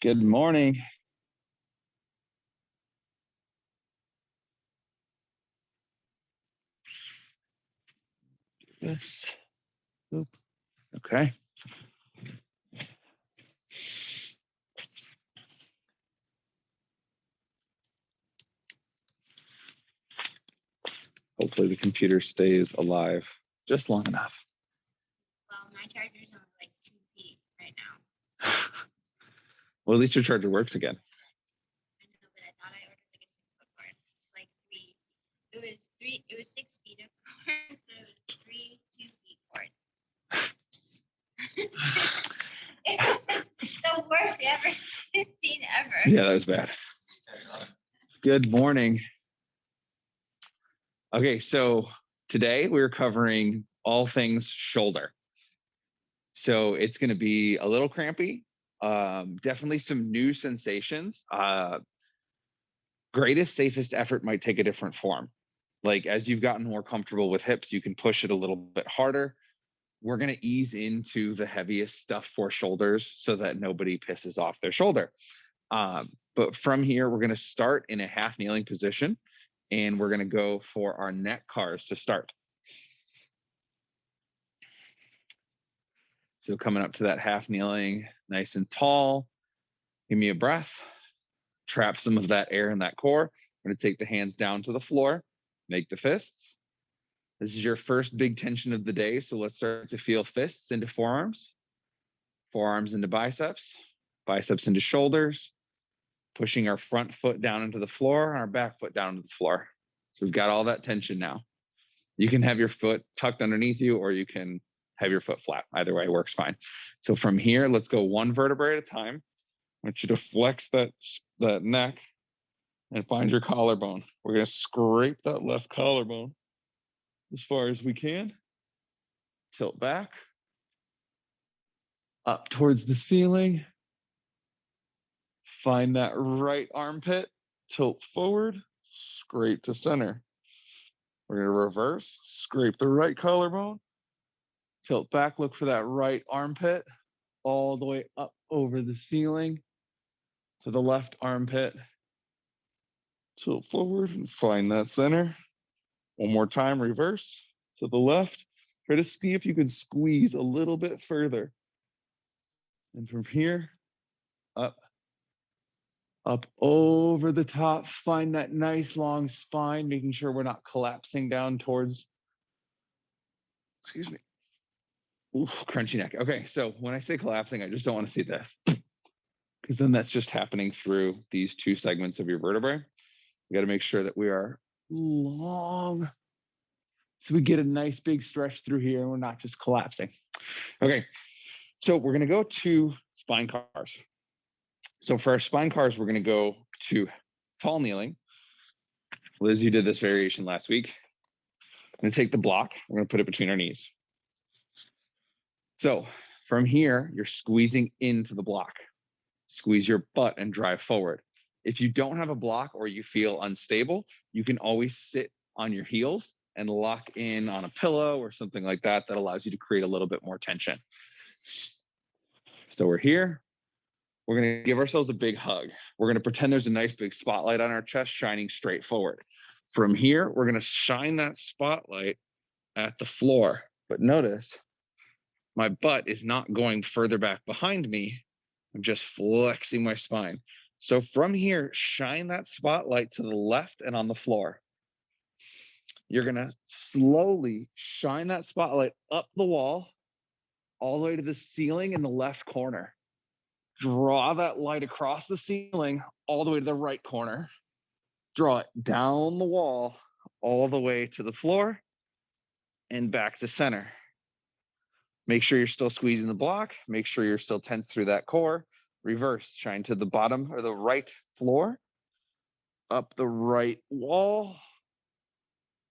Good morning. This. Oop. Okay. Hopefully the computer stays alive just long enough. Well, my charger's only like 2 feet right now. Well, at least your charger works again. I know, but I thought I ordered like a 6-foot cord. Like 3. It was 6 feet of cord, so it was 3 2-feet cord. The worst ever seen ever. Yeah, that was bad. Good morning. Okay, so today we're covering all things shoulder. So it's going to be a little crampy, definitely some new sensations. Greatest, safest effort might take a different form. Like as you've gotten more comfortable with hips, you can push it a little bit harder. We're going to ease into the heaviest stuff for shoulders so that nobody pisses off their shoulder. But from here, we're going to start in a half kneeling position, and we're going to go for our neck cars to start. So coming up to that half kneeling, nice and tall. Give me a breath. Trap some of that air in that core. I'm going to take the hands down to the floor, make the fists. This is your first big tension of the day, so let's start to feel fists into forearms, forearms into biceps, biceps into shoulders, pushing our front foot down into the floor and our back foot down to the floor. So we've got all that tension now. You can have your foot tucked underneath you, or you can have your foot flat. Either way works fine. So from here, let's go one vertebrae at a time. I want you to flex that neck and find your collarbone. We're going to scrape that left collarbone as far as we can. Tilt back. Up towards the ceiling. Find that right armpit. Tilt forward. Scrape to center. We're going to reverse. Scrape the right collarbone. Tilt back. Look for that right armpit. All the way up over the ceiling to the left armpit. Tilt forward and find that center. One more time, reverse to the left. Try to see if you can squeeze a little bit further. And from here, up over the top. Find that nice long spine, making sure we're not collapsing down towards, excuse me. Oof, crunchy neck. Okay, so when I say collapsing, I just don't want to see this, because then that's just happening through these two segments of your vertebrae. We got to make sure that we are long, so we get a nice big stretch through here and we're not just collapsing. Okay, so we're going to go to spine cars. So for our spine cars, we're going to go to tall kneeling. Liz, you did this variation last week. I'm going to take the block. We're going to put it between our knees. So from here, you're squeezing into the block. Squeeze your butt and drive forward. If you don't have a block or you feel unstable, you can always sit on your heels and lock in on a pillow or something like that. That allows you to create a little bit more tension. So we're here. We're going to give ourselves a big hug. We're going to pretend there's a nice big spotlight on our chest shining straight forward. From here, we're going to shine that spotlight at the floor. But notice my butt is not going further back behind me. I'm just flexing my spine. So from here, shine that spotlight to the left and on the floor. You're going to slowly shine that spotlight up the wall, all the way to the ceiling in the left corner. Draw that light across the ceiling, all the way to the right corner. Draw it down the wall, all the way to the floor and back to center. Make sure you're still squeezing the block. Make sure you're still tense through that core. Reverse, shine to the bottom or the right floor, up the right wall,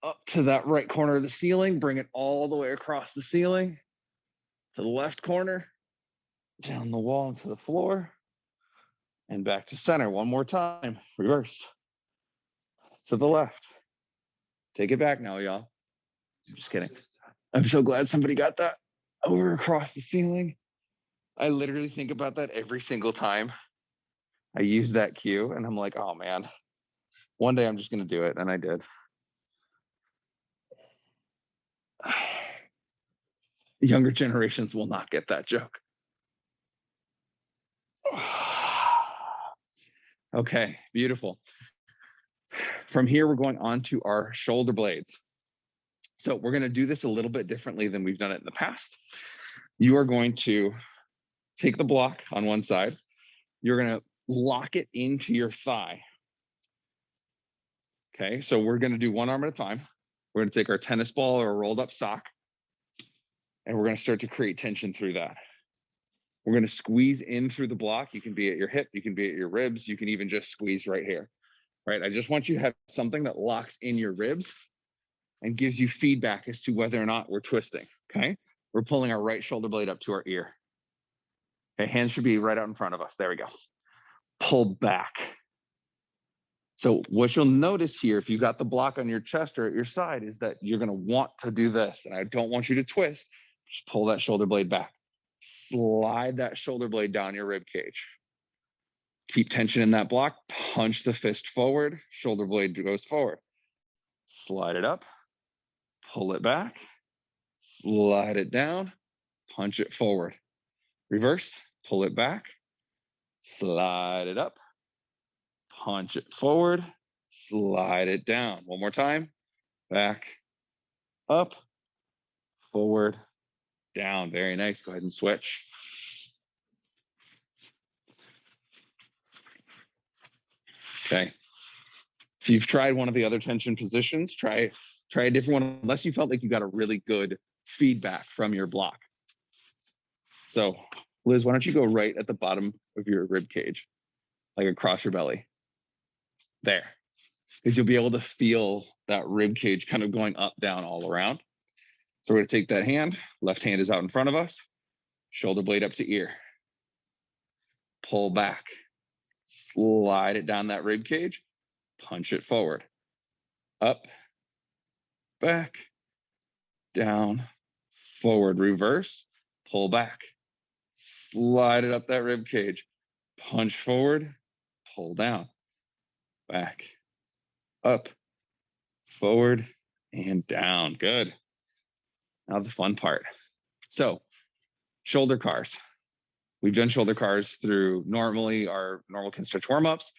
up to that right corner of the ceiling. Bring it all the way across the ceiling to the left corner, down the wall and to the floor, and back to center. One more time. Reverse to the left. Take it back now, y'all. I'm just kidding. I'm so glad somebody got that over across the ceiling. I literally think about that every single time I use that cue, and I'm like, oh man, one day I'm just going to do it. And I did. Younger generations will not get that joke. Okay, beautiful. From here, we're going on to our shoulder blades. So we're going to do this a little bit differently than we've done it in the past. You are going to take the block on one side. You're going to lock it into your thigh. Okay, so we're going to do one arm at a time. We're going to take our tennis ball or a rolled up sock, and we're going to start to create tension through that. We're going to squeeze in through the block. You can be at your hip, you can be at your ribs, you can even just squeeze right here, right? I just want you to have something that locks in your ribs and gives you feedback as to whether or not we're twisting, okay? We're pulling our right shoulder blade up to our ear. Okay, hands should be right out in front of us. There we go. Pull back. So what you'll notice here, if you got the block on your chest or at your side, is that you're gonna want to do this. And I don't want you to twist, just pull that shoulder blade back. Slide that shoulder blade down your rib cage. Keep tension in that block, punch the fist forward, shoulder blade goes forward. Slide it up, pull it back, slide it down, punch it forward. Reverse, pull it back, slide it up, punch it forward, slide it down. One more time, back, up, forward, down. Very nice. Go ahead and switch. Okay. If you've tried one of the other tension positions, try a different one, unless you felt like you got a really good feedback from your block. So Liz, why don't you go right at the bottom of your rib cage, like across your belly. There. Because you'll be able to feel that rib cage kind of going up, down, all around. So we're gonna take that hand, left hand is out in front of us, shoulder blade up to ear. Pull back, slide it down that rib cage, punch it forward. Up, back, down, forward, reverse, pull back, slide it up that rib cage, punch forward, pull down, back, up, forward, and down. Good. Now the fun part. So shoulder cars. We've done shoulder cars through normally our normal Kinstretch warm-ups.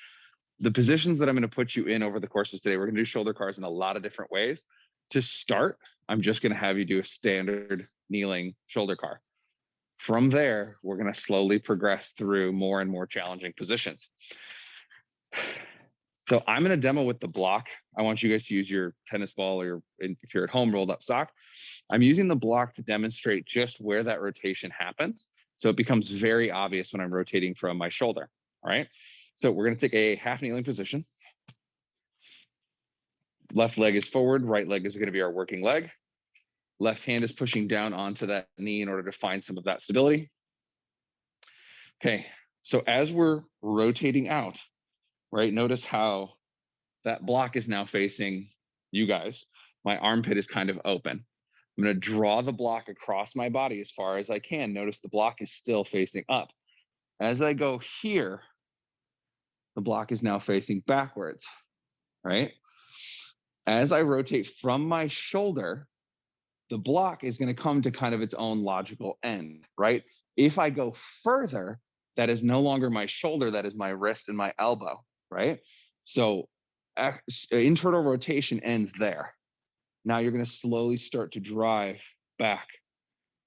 The positions that I'm going to put you in over the course of today, we're going to do shoulder cars in a lot of different ways. To start, I'm just going to have you do a standard kneeling shoulder car. From there, we're going to slowly progress through more and more challenging positions. So I'm going to demo with the block. I want you guys to use your tennis ball or if you're at home, rolled up sock. I'm using the block to demonstrate just where that rotation happens. So it becomes very obvious when I'm rotating from my shoulder, all right? So we're going to take a half kneeling position. Left leg is forward, right leg is going to be our working leg. Left hand is pushing down onto that knee in order to find some of that stability. Okay, so as we're rotating out, right, notice how that block is now facing you guys. My armpit is kind of open. I'm going to draw the block across my body as far as I can. Notice the block is still facing up. As I go here, the block is now facing backwards, right? As I rotate from my shoulder, the block is going to come to kind of its own logical end, right? If I go further, that is no longer my shoulder, that is my wrist and my elbow, right? So internal rotation ends there. Now you're going to slowly start to drive back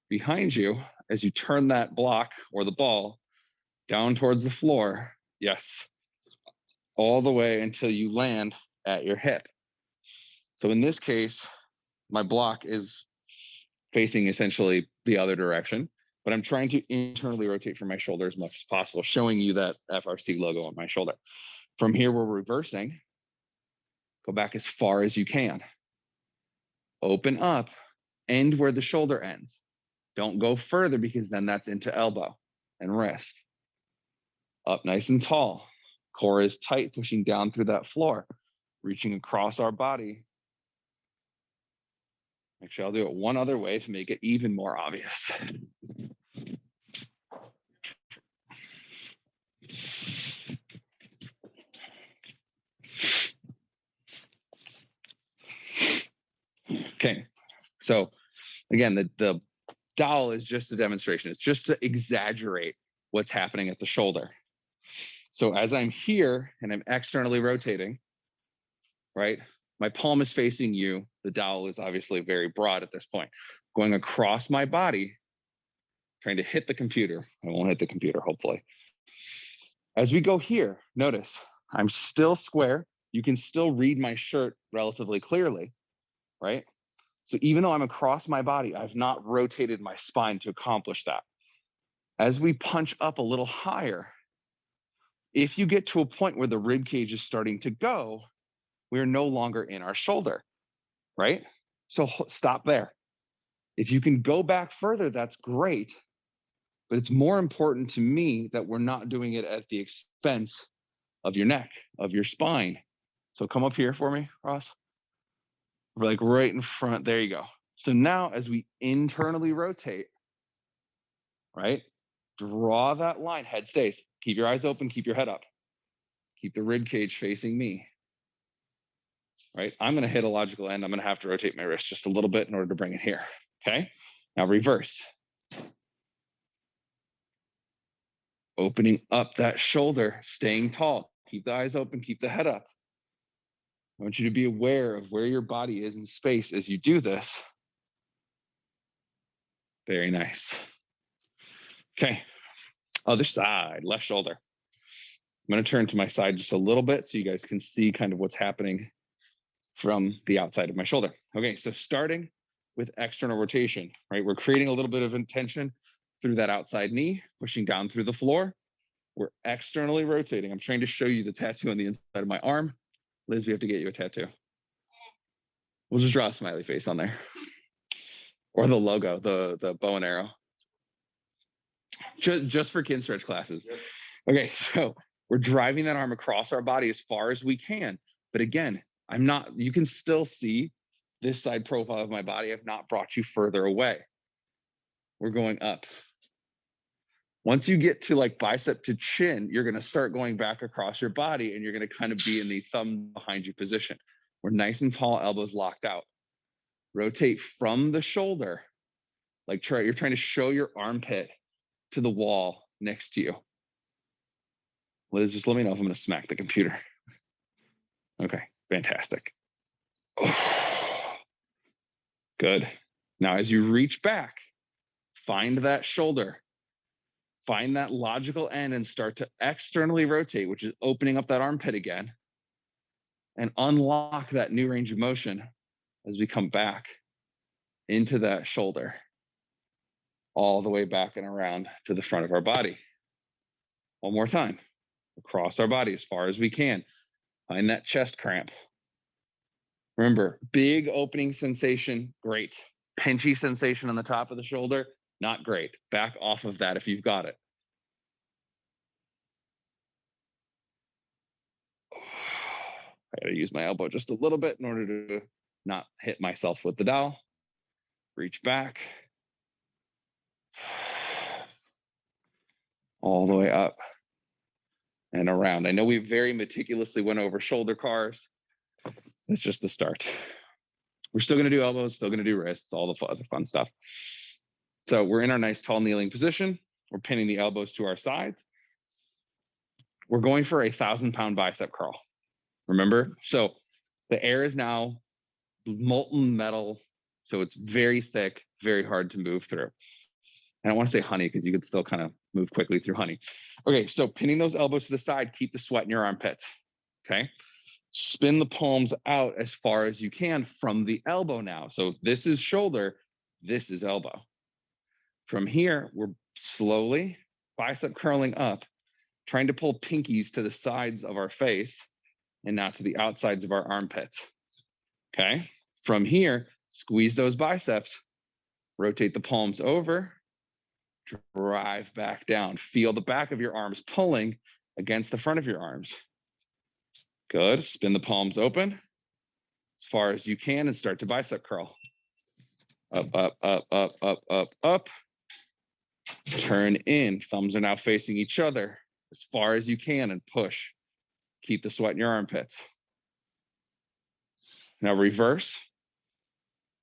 behind you as you turn that block or the ball down towards the floor. Yes, all the way until you land at your hip. So in this case, my block is facing essentially the other direction, but I'm trying to internally rotate from my shoulder as much as possible, showing you that FRC logo on my shoulder. From here, we're reversing. Go back as far as you can. Open up, end where the shoulder ends. Don't go further because then that's into elbow and wrist. Up nice and tall. Core is tight, pushing down through that floor, reaching across our body. Actually, I'll do it one other way to make it even more obvious. Okay, so again, the dowel is just a demonstration. It's just to exaggerate what's happening at the shoulder. So as I'm here and I'm externally rotating, right? My palm is facing you. The dowel is obviously very broad at this point. Going across my body, trying to hit the computer. I won't hit the computer, hopefully. As we go here, notice I'm still square. You can still read my shirt relatively clearly, right? So even though I'm across my body, I've not rotated my spine to accomplish that. As we punch up a little higher, if you get to a point where the rib cage is starting to go, we're no longer in our shoulder, right? So stop there. If you can go back further, that's great. But it's more important to me that we're not doing it at the expense of your neck, of your spine. So come up here for me, Ross. We're like right in front. There you go. So now as we internally rotate, right? Draw that line, head stays. Keep your eyes open, keep your head up. Keep the rib cage facing me, right? I'm gonna hit a logical end. I'm gonna have to rotate my wrist just a little bit in order to bring it here, okay? Now reverse. Opening up that shoulder, staying tall. Keep the eyes open, keep the head up. I want you to be aware of where your body is in space as you do this. Very nice. Okay, other side, left shoulder. I'm gonna turn to my side just a little bit so you guys can see kind of what's happening from the outside of my shoulder. Okay, so starting with external rotation, right? We're creating a little bit of tension through that outside knee, pushing down through the floor. We're externally rotating. I'm trying to show you the tattoo on the inside of my arm. Liz, we have to get you a tattoo. We'll just draw a smiley face on there. Or the logo, the bow and arrow. Just for Kinstretch classes. Okay, so we're driving that arm across our body as far as we can. But again, you can still see this side profile of my body. I've not brought you further away. We're going up. Once you get to like bicep to chin, you're gonna start going back across your body and you're gonna kind of be in the thumb behind you position. We're nice and tall, elbows locked out. Rotate from the shoulder, like you're trying to show your armpit to the wall next to you. Liz, just let me know if I'm gonna smack the computer. Okay, fantastic. Oh, good. Now, as you reach back, find that shoulder, find that logical end and start to externally rotate, which is opening up that armpit again, and unlock that new range of motion as we come back into that shoulder, all the way back and around to the front of our body. One more time, across our body as far as we can. Find that chest cramp. Remember, big opening sensation, great. Pinchy sensation on the top of the shoulder, not great. Back off of that if you've got it. I gotta use my elbow just a little bit in order to not hit myself with the dowel. Reach back. All the way up and around. I know we very meticulously went over shoulder cars. It's just the start. We're still gonna do elbows, still gonna do wrists, all the fun stuff. So we're in our nice tall kneeling position. We're pinning the elbows to our sides. We're going for a 1,000-pound bicep curl. Remember? So the air is now molten metal. So it's very thick, very hard to move through. I don't want to say honey because you could still kind of move quickly through honey. Okay, so pinning those elbows to the side, keep the sweat in your armpits. Okay. Spin the palms out as far as you can from the elbow now. So this is shoulder, this is elbow. From here, we're slowly bicep curling up, trying to pull pinkies to the sides of our face and not to the outsides of our armpits. Okay. From here, squeeze those biceps, rotate the palms over, drive back down. Feel the back of your arms pulling against the front of your arms. Good. Spin the palms open as far as you can and start to bicep curl. Up, up, up, up, up, up, up. Turn in. Thumbs are now facing each other as far as you can and push. Keep the sweat in your armpits. Now reverse.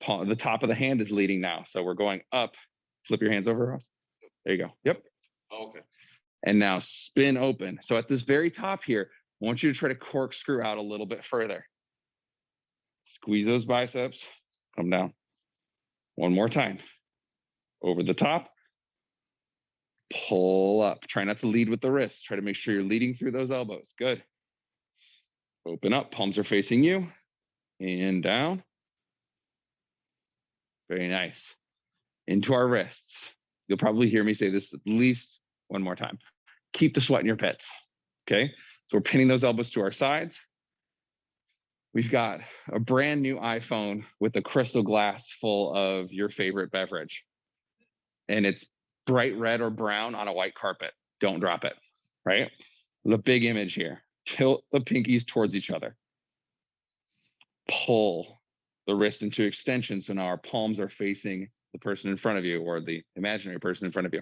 The top of the hand is leading now. So we're going up. Flip your hands over, Ross. There you go. Yep. Okay. And now spin open. So at this very top here, I want you to try to corkscrew out a little bit further. Squeeze those biceps. Come down. One more time. Over the top. Pull up. Try not to lead with the wrists. Try to make sure you're leading through those elbows. Good. Open up. Palms are facing you. And down. Very nice. Into our wrists. You'll probably hear me say this at least one more time. Keep the sweat in your pits. Okay. So we're pinning those elbows to our sides. We've got a brand new iPhone with a crystal glass full of your favorite beverage. And it's bright red or brown on a white carpet. Don't drop it, right? The big image here. Tilt the pinkies towards each other. Pull the wrist into extension. So now our palms are facing the person in front of you or the imaginary person in front of you.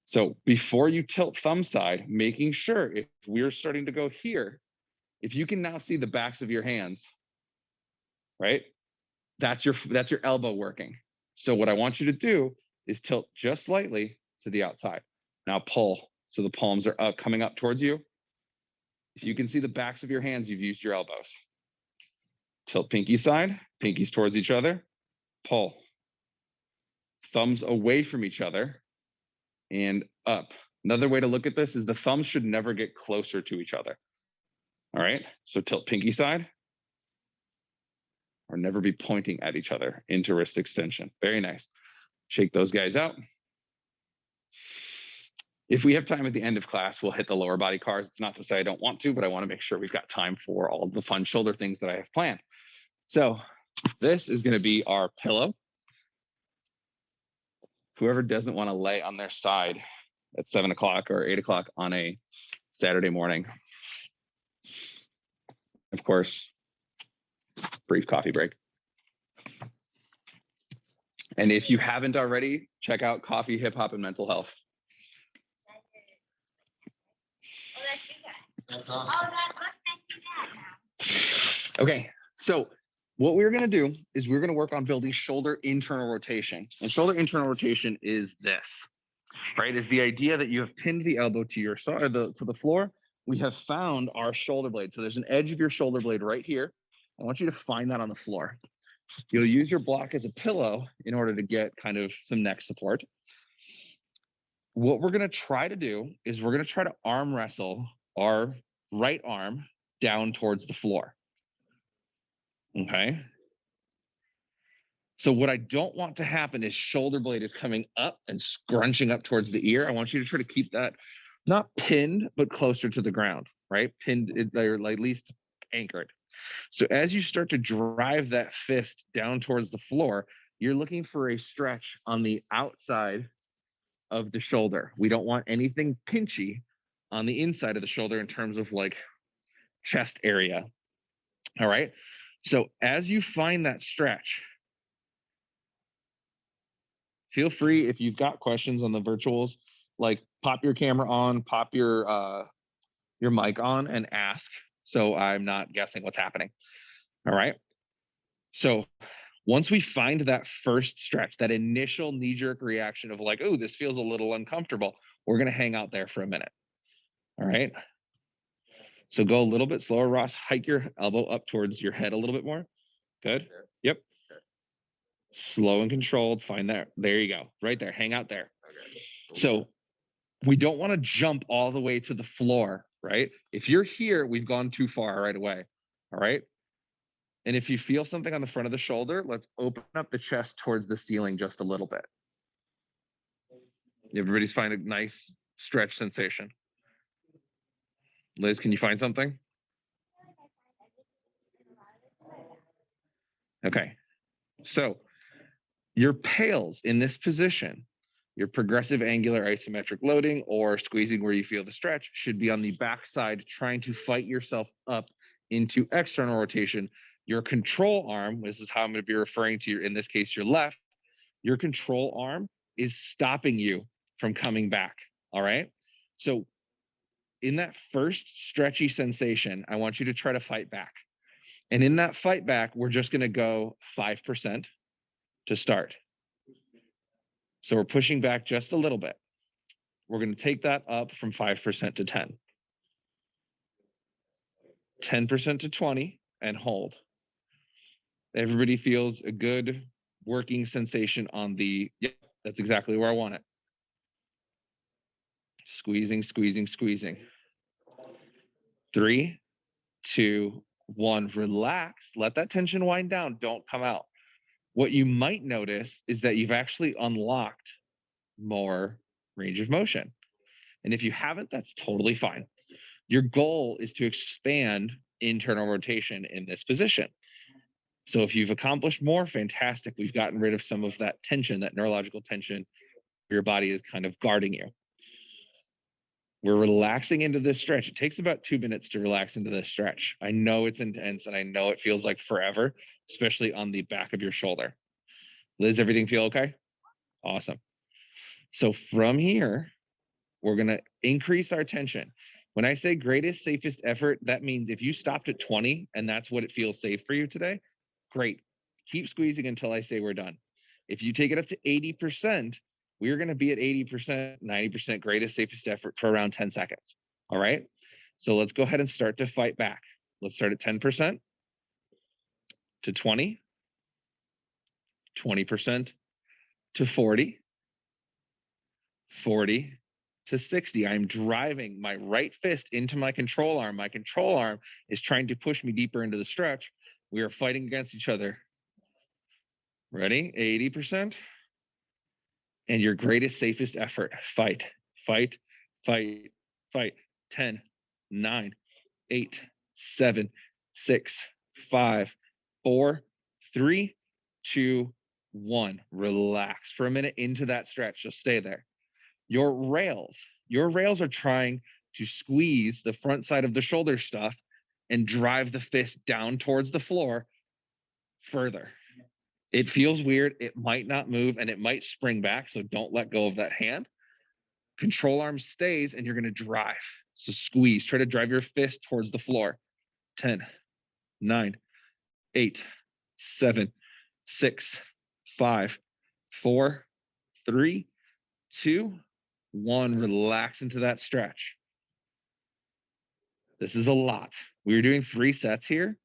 So before you tilt thumb side, making sure if we're starting to go here, if you can now see the backs of your hands, right? That's your elbow working. So what I want you to do is tilt just slightly to the outside. Now pull. So the palms are up, coming up towards you. If you can see the backs of your hands, you've used your elbows. Tilt pinky side, pinkies towards each other. Pull. Thumbs away from each other and up. Another way to look at this is the thumbs should never get closer to each other. All right, so tilt pinky side or never be pointing at each other into wrist extension. Very nice. Shake those guys out. If we have time at the end of class, we'll hit the lower body cars. It's not to say I don't want to, but I want to make sure we've got time for all the fun shoulder things that I have planned. So this is going to be our pillow. Whoever doesn't want to lay on their side at 7 o'clock or 8 o'clock on a Saturday morning. Of course, brief coffee break. And if you haven't already, check out Coffee, Hip Hop, and Mental Health. Oh, that's you guys. That's Oh, awesome. that's now. Okay, so what we're going to do is we're going to work on building shoulder internal rotation. And shoulder internal rotation is this, right? Is the idea that you have pinned the elbow to your to the floor. We have found our shoulder blade. So there's an edge of your shoulder blade right here. I want you to find that on the floor. You'll use your block as a pillow in order to get kind of some neck support. What we're going to try to do is we're going to try to arm wrestle our right arm down towards the floor. Okay. So what I don't want to happen is shoulder blade is coming up and scrunching up towards the ear. I want you to try to keep that not pinned, but closer to the ground, right? Pinned, or at least anchored. So as you start to drive that fist down towards the floor, you're looking for a stretch on the outside of the shoulder. We don't want anything pinchy on the inside of the shoulder in terms of like chest area. All right. So as you find that stretch, feel free, if you've got questions on the virtuals, like pop your camera on, pop your mic on and ask. So I'm not guessing what's happening. All right. So once we find that first stretch, that initial knee-jerk reaction of like, oh, this feels a little uncomfortable, we're going to hang out there for a minute. All right. So go a little bit slower, Ross. Hike your elbow up towards your head a little bit more. Good. Yep. Slow and controlled. Find that. There you go. Right there. Hang out there. So we don't want to jump all the way to the floor, right? If you're here, we've gone too far right away. All right. And if you feel something on the front of the shoulder, let's open up the chest towards the ceiling just a little bit. Everybody's find a nice stretch sensation. Liz, can you find something? Okay. So your pales in this position, your progressive angular isometric loading or squeezing where you feel the stretch should be on the back side, trying to fight yourself up into external rotation. Your control arm, this is how I'm going to be referring to you, in this case, your left, your control arm is stopping you from coming back. All right. So in that first stretchy sensation, I want you to try to fight back. And in that fight back, we're just going to go 5% to start. So we're pushing back just a little bit. We're going to take that up from 5% to 10. 10% to 20 and hold. Everybody feels a good working sensation on the, yep, that's exactly where I want it. Squeezing, squeezing, squeezing. 3, 2, 1, relax. Let that tension wind down. Don't come out. What you might notice is that you've actually unlocked more range of motion. And if you haven't, that's totally fine. Your goal is to expand internal rotation in this position. So if you've accomplished more, fantastic. We've gotten rid of some of that tension, that neurological tension. Your body is kind of guarding you. We're relaxing into this stretch. It takes about 2 minutes to relax into this stretch. I know it's intense and I know it feels like forever, especially on the back of your shoulder. Liz, everything feel okay? Awesome. So from here, we're going to increase our tension. When I say greatest, safest effort, that means if you stopped at 20 and that's what it feels safe for you today, great. Keep squeezing until I say we're done. If you take it up to 80%, we're going to be at 80%, 90% greatest, safest effort for around 10 seconds. All right. So let's go ahead and start to fight back. Let's start at 10% to 20, 20% to 40, 40 to 60. I'm driving my right fist into my control arm. My control arm is trying to push me deeper into the stretch. We are fighting against each other. Ready? 80%. And your greatest, safest effort. Fight, fight, fight, fight. 10, 9, 8, 7, 6, 5, 4, 3, 2, 1. Relax for a minute into that stretch. Just stay there. Your rails are trying to squeeze the front side of the shoulder stuff and drive the fist down towards the floor further. It feels weird. It might not move and it might spring back. So don't let go of that hand. Control arm stays and you're going to drive. So squeeze. Try to drive your fist towards the floor. 10, 9, 8, 7, 6, 5, 4, 3, 2, 1. Relax into that stretch. This is a lot. We're doing 3 sets here.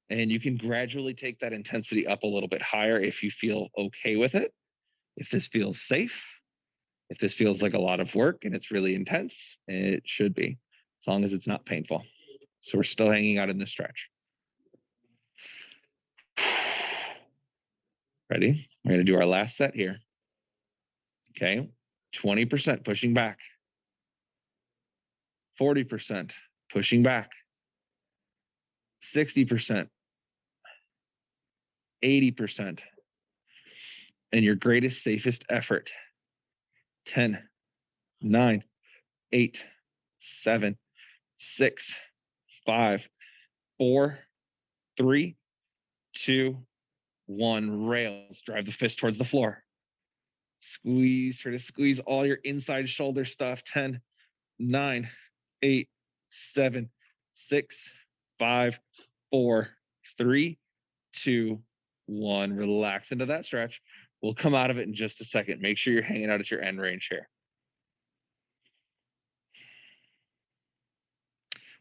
And you can gradually take that intensity up a little bit higher if you feel okay with it. If this feels safe, if this feels like a lot of work and it's really intense, it should be, as long as it's not painful. So we're still hanging out in the stretch. Ready? We're going to do our last set here. Okay. 20% pushing back. 40% pushing back. 60%. 80%. And your greatest, safest effort. 10, 9, 8, 7, 6, 5, 4, 3, 2, 1. Rails. Drive the fist towards the floor. Squeeze. Try to squeeze all your inside shoulder stuff. 10, 9, 8, 7, 6, 5, 4, 3, 2, 1. Relax into that stretch. We'll come out of it in just a second. Make sure you're hanging out at your end range here.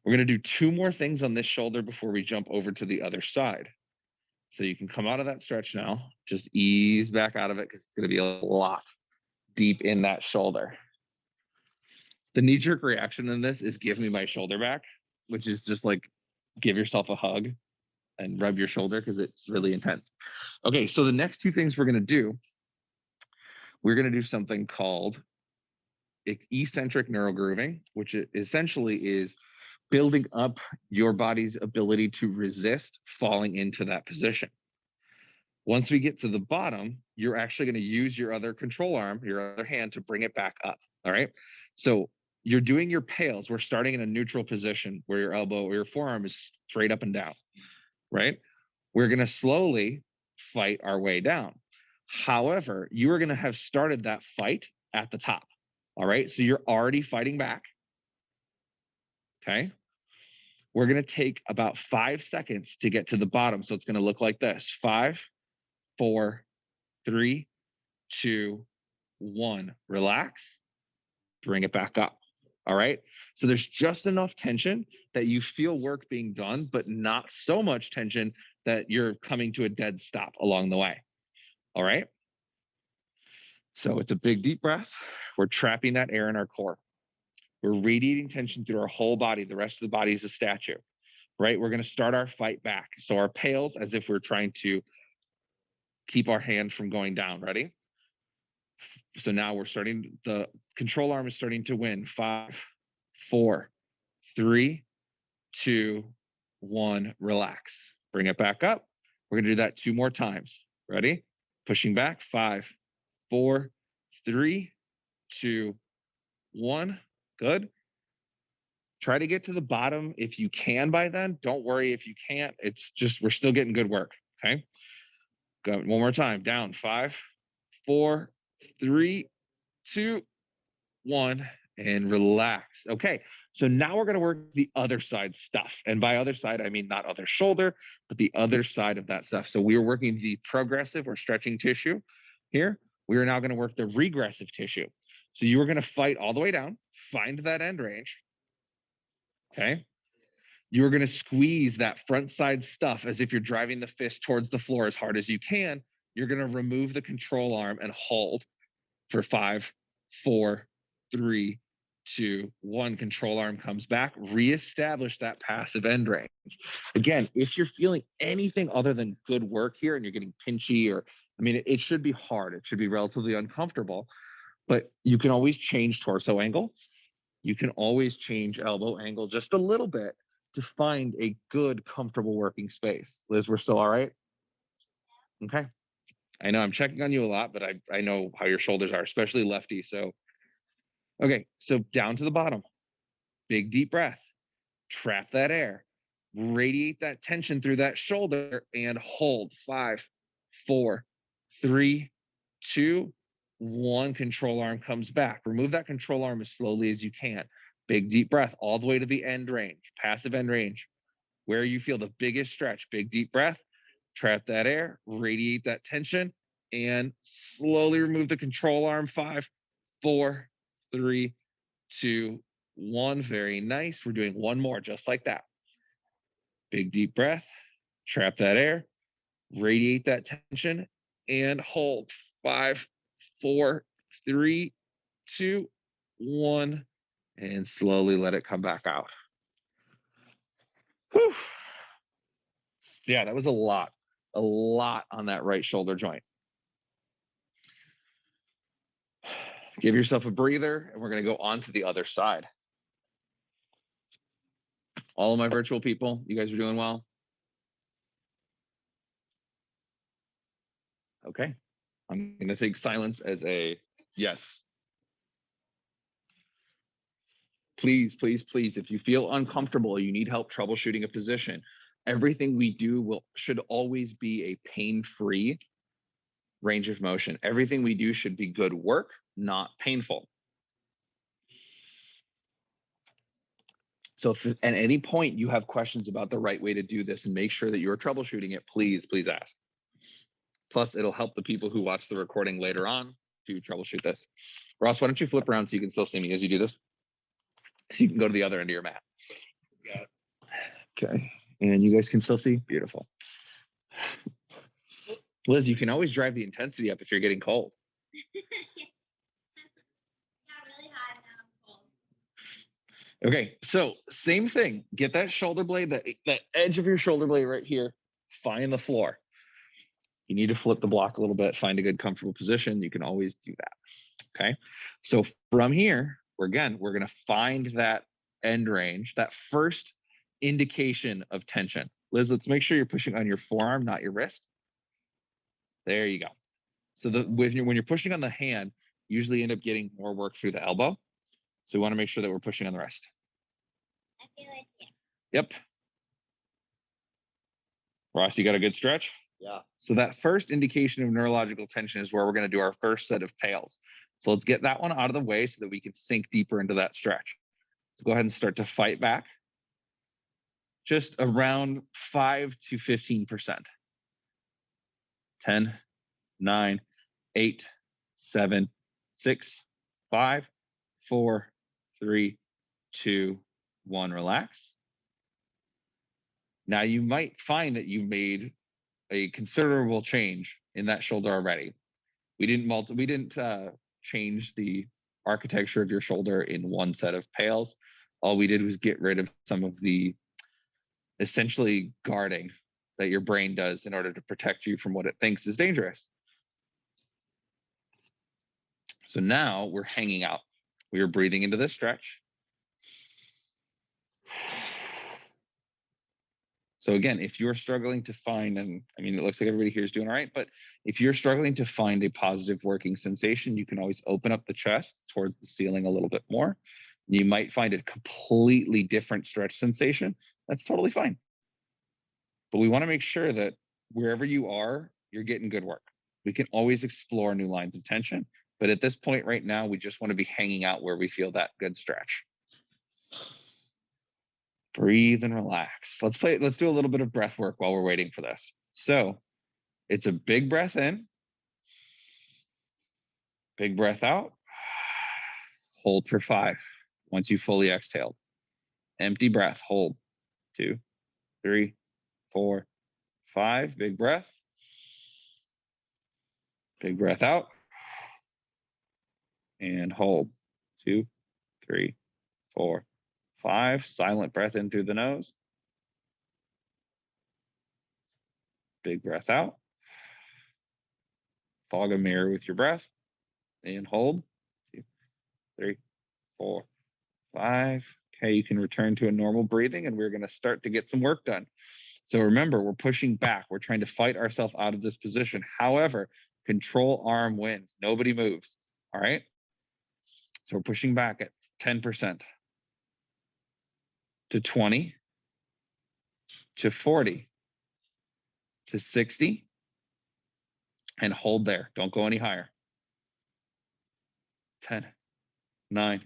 We're going to do 2 more things on this shoulder before we jump over to the other side. So you can come out of that stretch now. Just ease back out of it because it's going to be a lot deep in that shoulder. The knee-jerk reaction in this is give me my shoulder back, which is just like give yourself a hug and rub your shoulder because it's really intense. Okay, so the next 2 things we're going to do something called eccentric neurogrooving, which essentially is building up your body's ability to resist falling into that position. Once we get to the bottom, you're actually going to use your other control arm, your other hand, to bring it back up. All right. So you're doing your pails. We're starting in a neutral position where your elbow or your forearm is straight up and down. Right. We're going to slowly fight our way down. However, you are going to have started that fight at the top. All right. So you're already fighting back. Okay. We're going to take about 5 seconds to get to the bottom. So it's going to look like this. 5, 4, 3, 2, 1. Relax. Bring it back up. All right. So there's just enough tension that you feel work being done, but not so much tension that you're coming to a dead stop along the way. All right. So it's a big deep breath. We're trapping that air in our core. We're radiating tension through our whole body. The rest of the body is a statue, right? We're going to start our fight back. So our pails, as if we're trying to keep our hand from going down. Ready? So now we're starting, the control arm is starting to win. 5, 4, 3, 2, 1. Relax. Bring it back up. We're going to do that 2 more times. Ready? Pushing back. 5, 4, 3, 2, 1. Good. Try to get to the bottom if you can by then. Don't worry if you can't. It's just, we're still getting good work. Okay. Go one more time. Down. 5, 4, 3, 2, 1. And relax. Okay. So now we're going to work the other side stuff. And by other side, I mean not other shoulder, but the other side of that stuff. So we are working the progressive or stretching tissue here. We are now going to work the regressive tissue. So you are going to fight all the way down, find that end range. Okay. You're going to squeeze that front side stuff as if you're driving the fist towards the floor as hard as you can. You're going to remove the control arm and hold for 5, 4, 3, 2, 1. Control arm comes back. Reestablish that passive end range. Again, if you're feeling anything other than good work here and you're getting pinchy, or, I mean, it should be hard. It should be relatively uncomfortable, but you can always change torso angle. You can always change elbow angle just a little bit to find a good, comfortable working space. Liz, we're still all right? Okay. I know I'm checking on you a lot, but I know how your shoulders are, especially lefty. So, okay. So down to the bottom, big deep breath, trap that air, radiate that tension through that shoulder and hold. 5, 4, 3, 2, 1. Control arm comes back. Remove that control arm as slowly as you can. Big deep breath all the way to the end range, passive end range, where you feel the biggest stretch. Big deep breath, trap that air, radiate that tension, and slowly remove the control arm. 5, 4, 3, 2, 1. Very nice. We're doing one more just like that. Big deep breath, trap that air, radiate that tension, and hold. 5, 4, 3, 2, 1. And slowly let it come back out. Whew. Yeah, that was a lot on that right shoulder joint. Give yourself a breather, and we're going to go on to the other side. All of my virtual people, you guys are doing well? Okay. I'm going to take silence as a yes. Please, please, please, if you feel uncomfortable, you need help troubleshooting a position, everything we do should always be a pain-free range of motion. Everything we do should be good work, not painful. So if at any point you have questions about the right way to do this and make sure that you're troubleshooting it, please, please ask. Plus, it'll help the people who watch the recording later on to troubleshoot this. Ross, why don't you flip around so you can still see me as you do this? So you can go to the other end of your mat. Got it. Okay. And you guys can still see? Beautiful. Liz, you can always drive the intensity up if you're getting cold. Okay, so same thing. Get that shoulder blade, that edge of your shoulder blade right here, find the floor. You need to flip the block a little bit, find a good comfortable position. You can always do that. Okay, so from here, we're going to find that end range, that first indication of tension. Liz, let's make sure you're pushing on your forearm, not your wrist. There you go. So when you're pushing on the hand, you usually end up getting more work through the elbow. So we want to make sure that we're pushing on the wrist. I feel like, yeah. Yep. Ross, you got a good stretch? Yeah. So that first indication of neurological tension is where we're going to do our first set of pails. So let's get that one out of the way so that we can sink deeper into that stretch. So go ahead and start to fight back. just around 5 to 15%. 10, 9, 8, 7, 6, 5, 4, 3, 2, 1. Relax. Now you might find that you made a considerable change in that shoulder already. We didn't change the architecture of your shoulder in one set of pails. All we did was get rid of some of the essentially guarding that your brain does in order to protect you from what it thinks is dangerous. So now we're hanging out. We are breathing into this stretch. So again, if you're struggling to find, and I mean, it looks like everybody here is doing all right, but if you're struggling to find a positive working sensation, you can always open up the chest towards the ceiling a little bit more. You might find a completely different stretch sensation. That's totally fine. But we want to make sure that wherever you are, you're getting good work. We can always explore new lines of tension. But at this point right now, we just want to be hanging out where we feel that good stretch. Breathe and relax. Let's do a little bit of breath work while we're waiting for this. So it's a big breath in, big breath out, hold for 5. Once you fully exhaled, empty breath, hold 2, 3, 4, 5, big breath out, and hold 2, 3, 4, 5, silent breath in through the nose, big breath out, fog a mirror with your breath, and hold 2, 3, 4, 5. Okay, you can return to a normal breathing, and we're going to start to get some work done. So remember, we're pushing back. We're trying to fight ourselves out of this position. However, control arm wins. Nobody moves. All right? So we're pushing back at 10%, to 20, to 40, to 60, and hold there. Don't go any higher. 10, 9,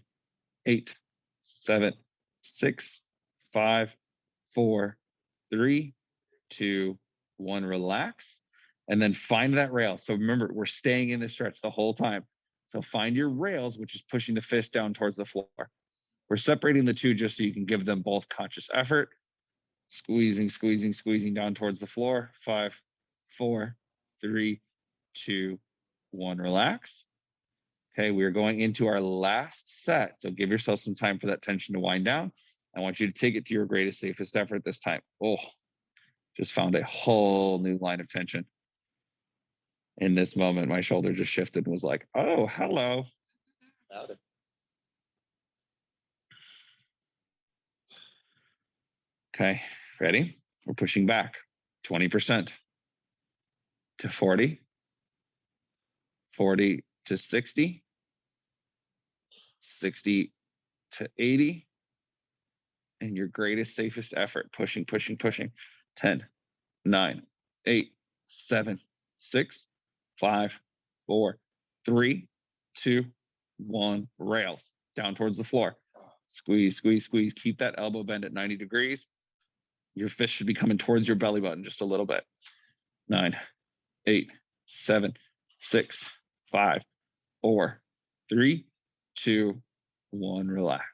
8, 7, 6, 5, 4, 3, 2, 1. Relax. And then find that rail. So remember, we're staying in the stretch the whole time. So find your rails, which is pushing the fist down towards the floor. We're separating the two just so you can give them both conscious effort. Squeezing, squeezing, squeezing down towards the floor. 5, 4, 3, 2, 1. Relax. Okay, we are going into our last set. So give yourself some time for that tension to wind down. I want you to take it to your greatest, safest effort this time. Oh, just found a whole new line of tension. In this moment, my shoulder just shifted and was like, oh, hello. Okay, ready? We're pushing back 20% to 40, 40 to 60, 60 to 80, and your greatest, safest effort, pushing, pushing, pushing. 10, 9, 8, 7, 6, 5, 4, 3, 2, 1. Rails down towards the floor. Squeeze, squeeze, squeeze. Keep that elbow bend at 90 degrees. Your fist should be coming towards your belly button just a little bit. 9, 8, 7, 6, 5, 4, 3, 2, 1. Relax.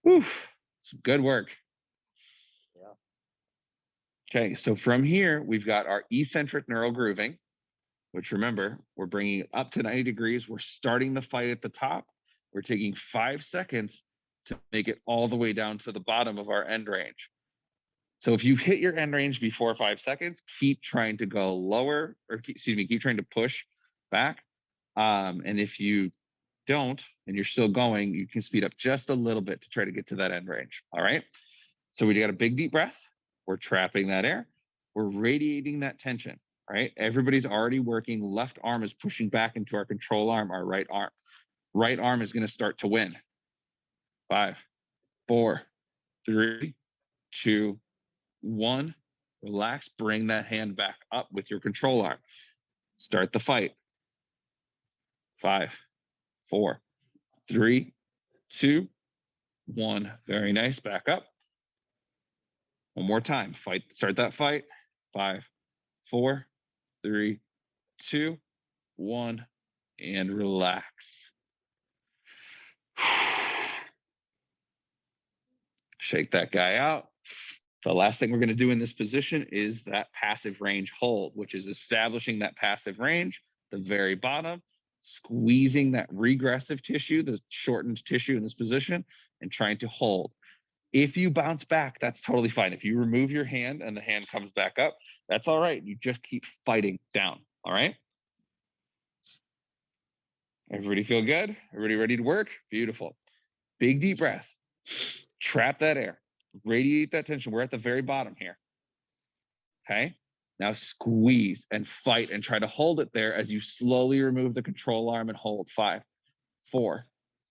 Whew. Some good work. Okay, so from here, we've got our eccentric neural grooving, which remember, we're bringing it up to 90 degrees. We're starting the fight at the top. We're taking 5 seconds to make it all the way down to the bottom of our end range. So if you hit your end range before 5 seconds, keep trying to go lower, or keep trying to push back. And if you don't, and you're still going, you can speed up just a little bit to try to get to that end range. All right. So we got a big deep breath. We're trapping that air. We're radiating that tension. Right. Everybody's already working. Left arm is pushing back into our control arm, our right arm. Right arm is going to start to win. 5, 4, 3, 2, 1. Relax. Bring that hand back up with your control arm. Start the fight. 5, 4, 3, 2, 1. Very nice. Back up. One more time. Fight. Start that fight. 5, 4, 3, 2, 1, and relax. Shake that guy out. The last thing we're going to do in this position is that passive range hold, which is establishing that passive range, the very bottom, squeezing that regressive tissue, the shortened tissue in this position, and trying to hold. If you bounce back, that's totally fine. If you remove your hand and the hand comes back up, that's all right. You just keep fighting down, all right? Everybody feel good? Everybody ready to work? Beautiful. Big deep breath. Trap that air. Radiate that tension. We're at the very bottom here. Okay? Now squeeze and fight and try to hold it there as you slowly remove the control arm and hold. 5, 4,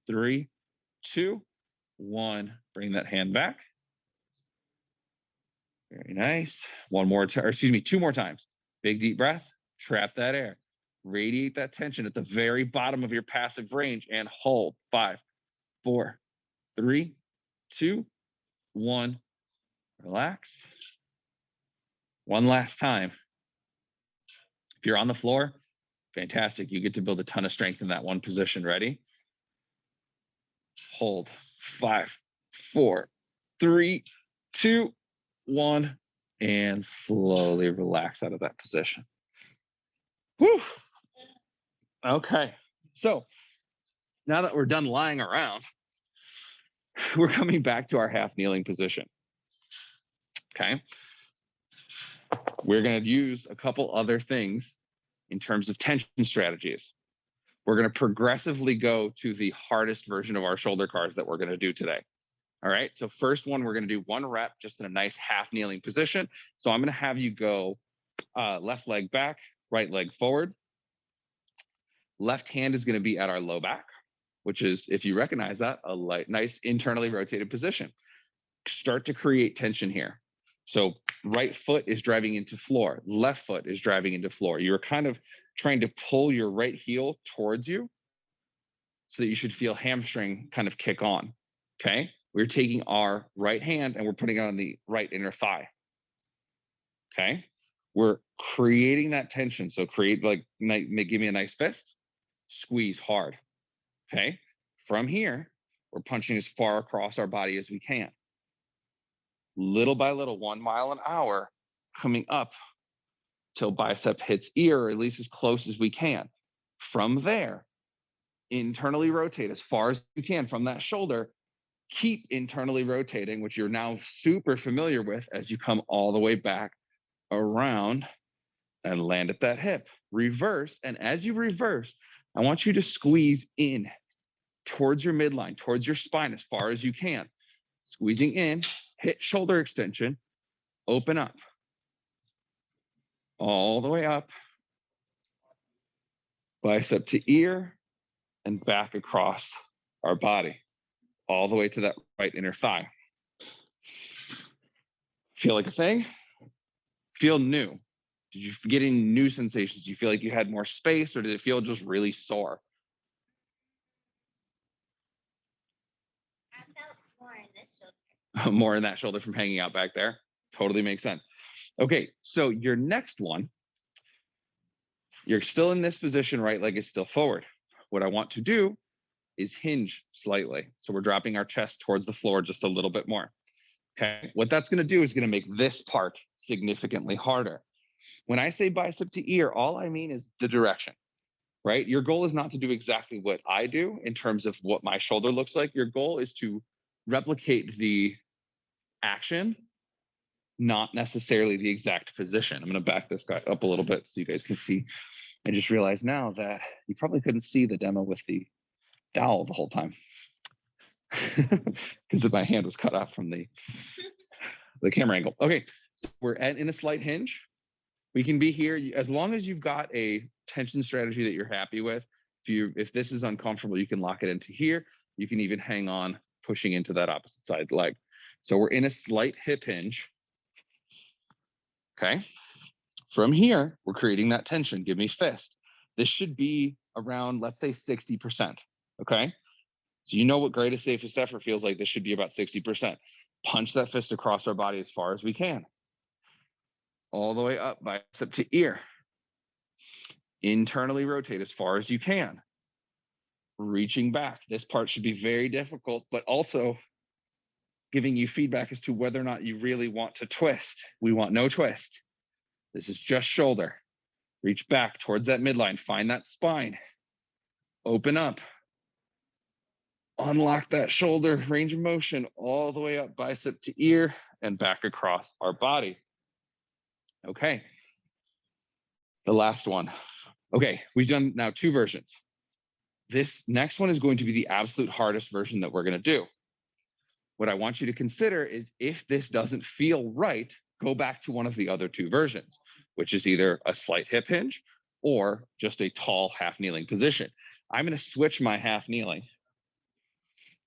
3, 2, 1. Bring that hand back. Very nice. One more time, or excuse me, 2 more times. Big deep breath. Trap that air. Radiate that tension at the very bottom of your passive range and hold. 5, 4, 3, 2, 1. Relax. One last time. If you're on the floor, fantastic. You get to build a ton of strength in that one position. Ready? Hold. 5, 4, 3, 2, 1. And slowly relax out of that position. Whew. Okay. So now that we're done lying around, we're coming back to our half kneeling position. Okay. We're going to use a couple other things in terms of tension strategies. We're going to progressively go to the hardest version of our shoulder cars that we're going to do today. All right. So first one, we're going to do 1 rep just in a nice half kneeling position. So I'm going to have you go left leg back, right leg forward. Left hand is going to be at our low back, which is, if you recognize that, a nice internally rotated position. Start to create tension here. So right foot is driving into floor. Left foot is driving into floor. You're kind of trying to pull your right heel towards you so that you should feel hamstring kind of kick on. Okay. We're taking our right hand and we're putting it on the right inner thigh. Okay. We're creating that tension. So create give me a nice fist, squeeze hard. Okay. From here, we're punching as far across our body as we can. Little by little, 1 mile an hour, coming up till bicep hits ear, or at least as close as we can. From there, internally rotate as far as you can from that shoulder. Keep internally rotating, which you're now super familiar with, as you come all the way back around and land at that hip. Reverse, and as you reverse, I want you to squeeze in towards your midline, towards your spine as far as you can. Squeezing in, hit shoulder extension, open up. All the way up, bicep to ear, and back across our body, all the way to that right inner thigh. Feel like a thing? Feel new. Did you get any new sensations? Do you feel like you had more space, or did it feel just really sore? I felt more in this shoulder. More in that shoulder from hanging out back there? Totally makes sense. Okay, so your next one, you're still in this position, right leg is still forward. What I want to do is hinge slightly. So we're dropping our chest towards the floor just a little bit more. Okay, what that's going to do is going to make this part significantly harder. When I say bicep to ear, all I mean is the direction, right? Your goal is not to do exactly what I do in terms of what my shoulder looks like. Your goal is to replicate the action, not necessarily the exact position. I'm going to back this guy up a little bit so you guys can see. I just realized now that you probably couldn't see the demo with the dowel the whole time because my hand was cut off from the camera angle. Okay, so we're in a slight hinge. We can be here as long as you've got a tension strategy that you're happy with. If this is uncomfortable, you can lock it into here. You can even hang on, pushing into that opposite side leg. So we're in a slight hip hinge. Okay. From here, we're creating that tension. Give me fist. This should be around, let's say 60%. Okay. So you know what greatest, safest effort feels like. This should be about 60%. Punch that fist across our body as far as we can. All the way up, bicep to ear. Internally rotate as far as you can. Reaching back. This part should be very difficult, but also giving you feedback as to whether or not you really want to twist. We want no twist. This is just shoulder. Reach back towards that midline. Find that spine. Open up. Unlock that shoulder range of motion all the way up, bicep to ear and back across our body. Okay. The last one. Okay, we've done now 2 versions. This next one is going to be the absolute hardest version that we're going to do. What I want you to consider is if this doesn't feel right, go back to one of the other 2 versions, which is either a slight hip hinge or just a tall half kneeling position. I'm going to switch my half kneeling.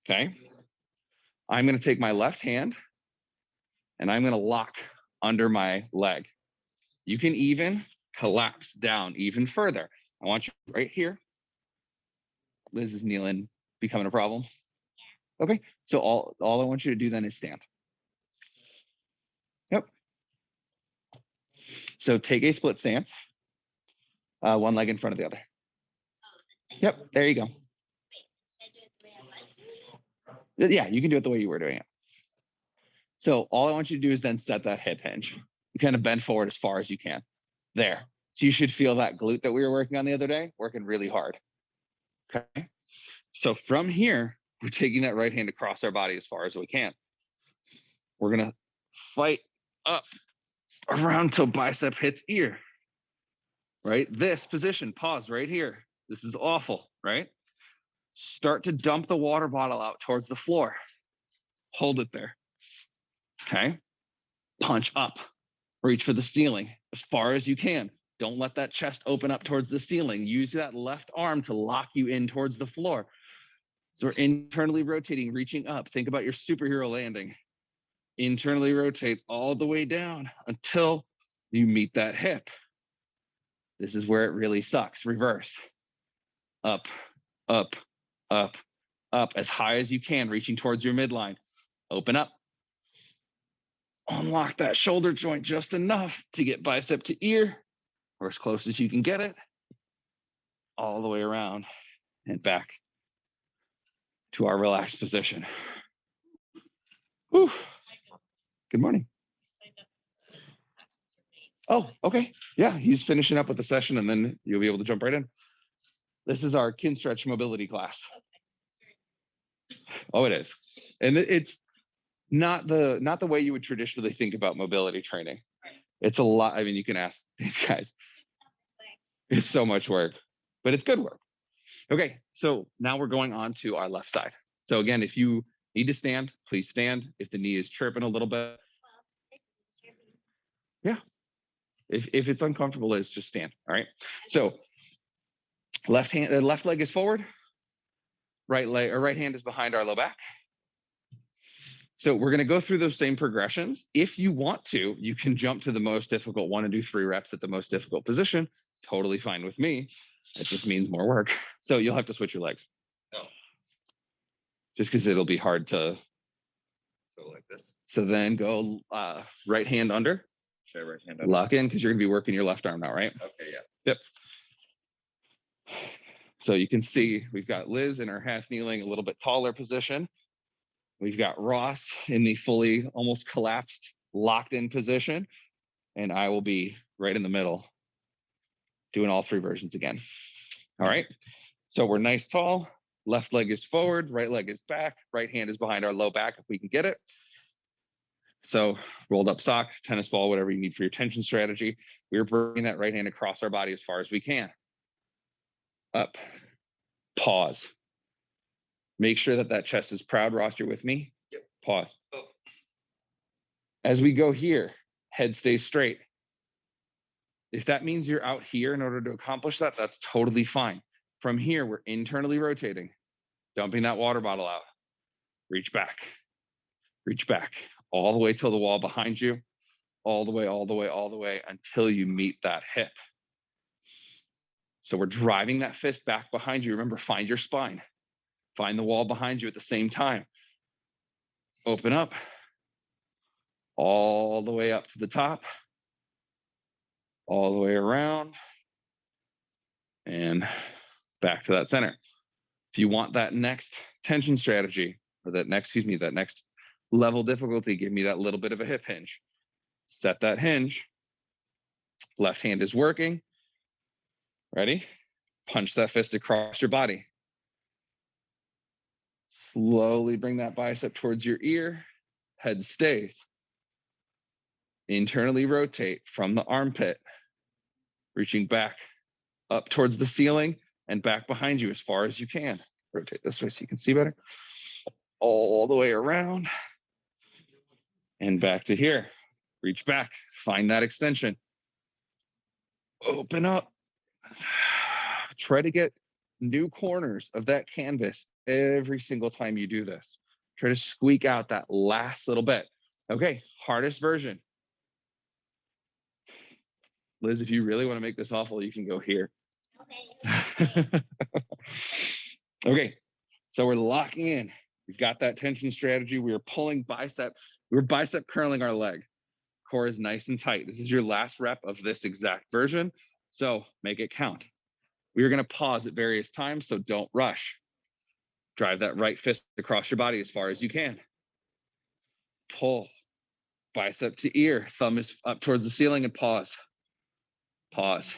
Okay. I'm going to take my left hand and I'm going to lock under my leg. You can even collapse down even further. I want you right here. Liz is kneeling, becoming a problem. Okay. So all I want you to do then is stand. Yep. So take a split stance, one leg in front of the other. Yep. There you go. Yeah, you can do it the way you were doing it. So all I want you to do is then set that hip hinge. You kind of bend forward as far as you can. There. So you should feel that glute that we were working on the other day, working really hard. Okay. So from here, we're taking that right hand across our body as far as we can. We're going to fight up around till bicep hits ear. Right? This position, pause right here. This is awful, right? Start to dump the water bottle out towards the floor. Hold it there. Okay. Punch up. Reach for the ceiling as far as you can. Don't let that chest open up towards the ceiling. Use that left arm to lock you in towards the floor. So we're internally rotating, reaching up. Think about your superhero landing. Internally rotate all the way down until you meet that hip. This is where it really sucks. Reverse. Up, up, up, up as high as you can, reaching towards your midline. Open up. Unlock that shoulder joint just enough to get bicep to ear, or as close as you can get it, all the way around and back to our relaxed position. Whew. Good morning. Oh, okay. Yeah, he's finishing up with the session and then you'll be able to jump right in. This is our Kinstretch mobility class. Oh, it is. And it's not the way you would traditionally think about mobility training. It's a lot. I mean, you can ask these guys. It's so much work, but it's good work. Okay, so now we're going on to our left side. So again, if you need to stand, please stand. If the knee is chirping a little bit. Yeah. If it's uncomfortable, Liz, just stand. All right. So left leg is forward. Right hand is behind our low back. So we're going to go through those same progressions. If you want to, you can jump to the most difficult one and do 3 reps at the most difficult position. Totally fine with me. It just means more work. So you'll have to switch your legs. Oh. Just because it'll be hard to. So like this. So then go right hand under. Okay, right hand under. Lock in because you're going to be working your left arm now, right? Okay, yeah. Yep. So you can see we've got Liz in her half kneeling, a little bit taller position. We've got Ross in the fully almost collapsed, locked in position. And I will be right in the middle doing all 3 versions again. All right. So we're nice tall. Left leg is forward. Right leg is back. Right hand is behind our low back if we can get it. So rolled up sock, tennis ball, whatever you need for your tension strategy. We're bringing that right hand across our body as far as we can. Up. Pause. Make sure that that chest is proud. Ross, you're with me? Yep. Pause. Oh. As we go here, head stays straight. If that means you're out here in order to accomplish that, that's totally fine. From here, we're internally rotating, dumping that water bottle out. Reach back, all the way till the wall behind you, all the way until you meet that hip. So we're driving that fist back behind you. Remember, find your spine. Find the wall behind you at the same time. Open up all the way up to the top, all the way around, and back to that center. If you want that next tension strategy, or that next level difficulty, give me that little bit of a hip hinge. Set that hinge. Left hand is working. Ready? Punch that fist across your body. Slowly bring that bicep towards your ear. Head stays. Internally rotate from the armpit, reaching back up towards the ceiling and back behind you as far as you can. Rotate this way so you can see better. All the way around and back to here. Reach back, find that extension. Open up. Try to get new corners of that canvas every single time you do this. Try to squeak out that last little bit. Okay, hardest version. Liz, if you really want to make this awful, you can go here. Okay. Okay, so we're locking in. We've got that tension strategy. We are pulling bicep. We're bicep curling our leg. Core is nice and tight. This is your last rep of this exact version. So make it count. We are going to pause at various times, so don't rush. Drive that right fist across your body as far as you can. Pull. Bicep to ear. Thumb is up towards the ceiling and pause. Pause.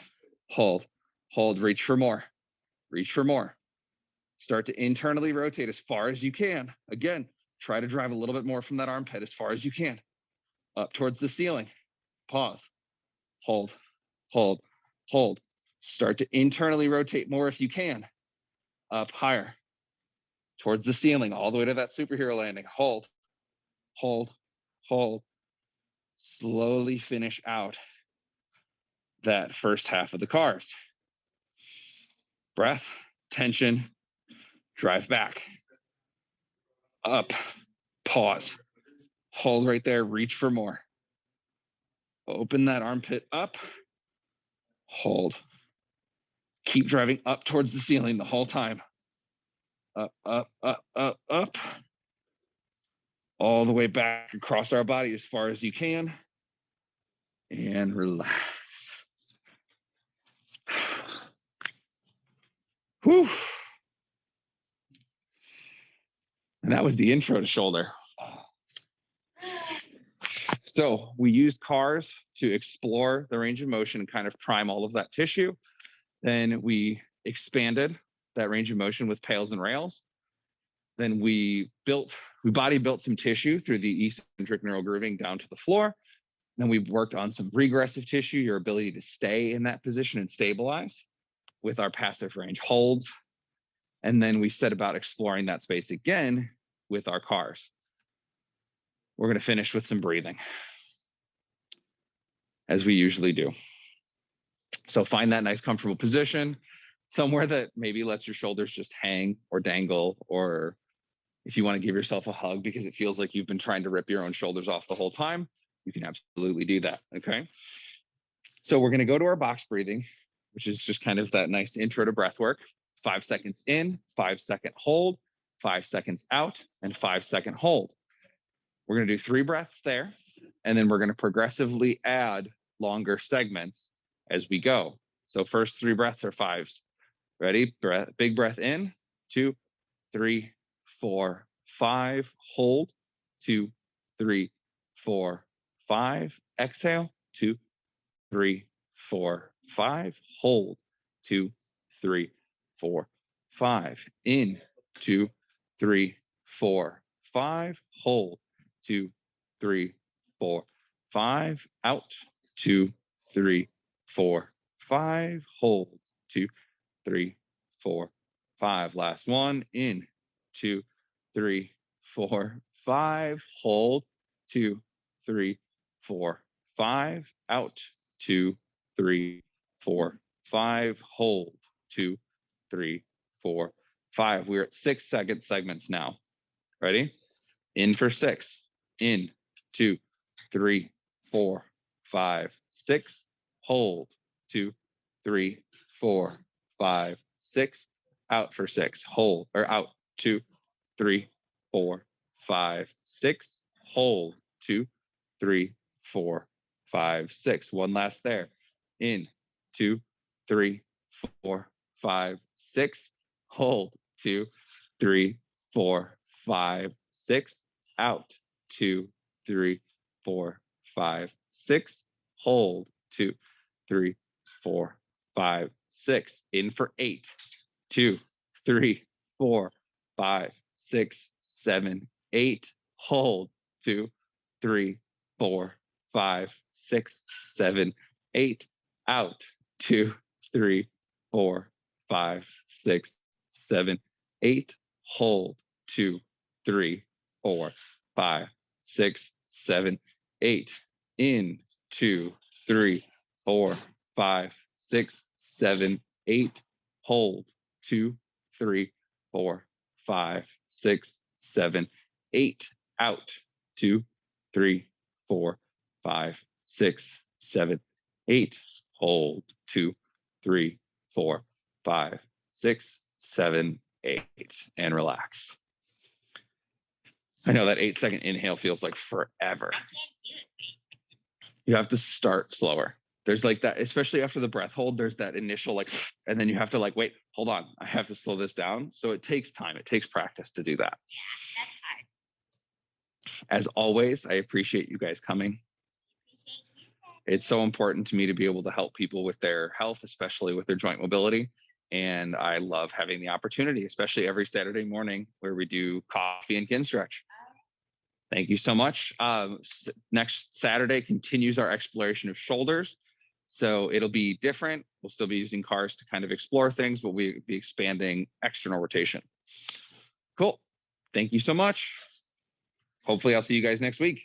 Hold. Hold. Reach for more. Reach for more. Start to internally rotate as far as you can. Again, try to drive a little bit more from that armpit as far as you can. Up towards the ceiling. Pause. Hold. Hold. Hold. Start to internally rotate more if you can. Up higher. Towards the ceiling, all the way to that superhero landing. Hold. Hold. Hold. Slowly finish out that first half of the cars. Breath, tension, drive back. Up, pause. Hold right there, reach for more. Open that armpit up. Hold. Keep driving up towards the ceiling the whole time. Up, up, up, up, up. All the way back across our body as far as you can. And relax. Whew. And that was the intro to shoulder. So we used cars to explore the range of motion and kind of prime all of that tissue. Then we expanded that range of motion with pails and rails. Then we body built some tissue through the eccentric neural grooving down to the floor. Then we worked on some regressive tissue, your ability to stay in that position and stabilize with our passive range holds. And then we set about exploring that space again with our cars. We're going to finish with some breathing, as we usually do. So find that nice comfortable position, somewhere that maybe lets your shoulders just hang or dangle, or if you want to give yourself a hug because it feels like you've been trying to rip your own shoulders off the whole time, you can absolutely do that, okay? So we're going to go to our box breathing, which is just kind of that nice intro to breath work. 5 seconds in, 5 second hold, 5 seconds out, and 5 second hold. We're going to do 3 breaths there, and then we're going to progressively add longer segments as we go. So first 3 breaths are 5s. Ready? Big breath in, 2, 3, 4, 5. Hold, 2, 3, 4, 5. Exhale, 2, 3, 4, 5. Hold, 2, 3, 4, 5. In, 2, 3, 4, 5. Hold, 2, 3, 4, 5. Out, 2, 3, 4, 5. Hold, 2, 3, 4, 5. Last one. In, 2, 3, 4, 5. Hold, 2, 3, 4, 5. Out, 2, 3, 4, 5. Hold, 2, 3, 4, 5. We're at 6 second segments now. Ready? In for 6. In, 2, 3, 4, 5, 6. Hold, 2, 3, 4, 5, 6. Out for 6. Hold, or out, 2, 3, 4, 5, 6. Hold. 2, 3, 4, 5, 6. One last there. In. 2, 3, 4, 5, 6. Hold. 2, 3, 4, 5, 6. Out. 2, 3, 4, 5, 6. Hold. 2, 3, 4, 5, 6. In for 8. 2, 3, 4, 5, 6, 7, 8. Hold. 2, 3, 4, 5, 6, 7, 8. Out. 2, 3, 4, 5, 6, 7, 8. Hold. 2, 3, 4, 5, 6, 7, 8. In. 2, 3, 4, 5, 6, 7, 8. Hold. 2, 3, 4, 5, 6, 7, 8. Out. 2, 3, 4, 5, 6, 7, 8. Hold. 2, 3, 4, 5, 6, 7, 8. And relax. I know that 8-second inhale feels like forever. I can't do it. You have to start slower. There's like that, especially after the breath hold, there's that initial like, and then you have to like, wait, hold on. I have to slow this down. So it takes time. It takes practice to do that. Yeah, that's hard. As always, I appreciate you guys coming. Appreciate you. It's so important to me to be able to help people with their health, especially with their joint mobility. And I love having the opportunity, especially every Saturday morning where we do coffee and Kinstretch. Thank you so much. Next Saturday continues our exploration of shoulders. So it'll be different. We'll still be using cars to kind of explore things, but we'll be expanding external rotation. Cool. Thank you so much. Hopefully I'll see you guys next week.